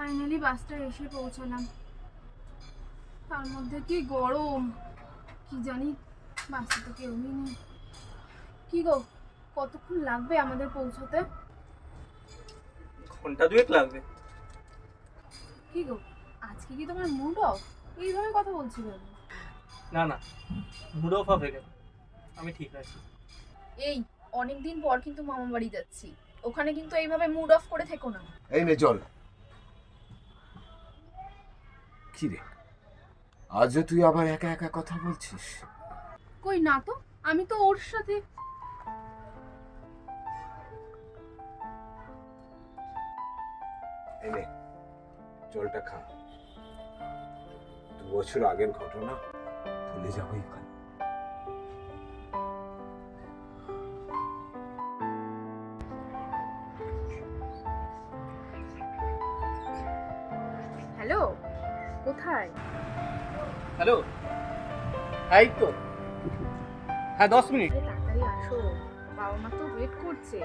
Finally বাসটা এসে পৌঁছালাম। তার মধ্যে কি গরম, কি জানি বাসে তো কেউই নেই। কি গো, কতক্ষণ লাগবে আমাদের পৌঁছাতে? ঘন্টা দুয়েক লাগবে। কি গো, আজকে কি তোমার মুড অফ? এইভাবে কথা বলছি কেন? না না, মুড অফ হবে কেন, আমি ঠিক আছি। এই অনেকদিন পর কিন্তু মামা বাড়ি যাচ্ছি, ওখানে কিন্তু এইভাবে মুড অফ করে থেকো না। এই নে চল। কি রে, আজও তুই আবার একা একা কথা বলছিস? কই না তো, আমি তো ওর সাথে। এই নে জলটা খা। 2 বছর আগের ঘটনা ভুলে যাবোই ভালো। হ্যালো, কোথায়? হ্যালো, এই তো, হ্যাঁ 10 মিনিট। আরে তাড়াতাড়ি আসো, বাবা মা তো ওয়েট করছে।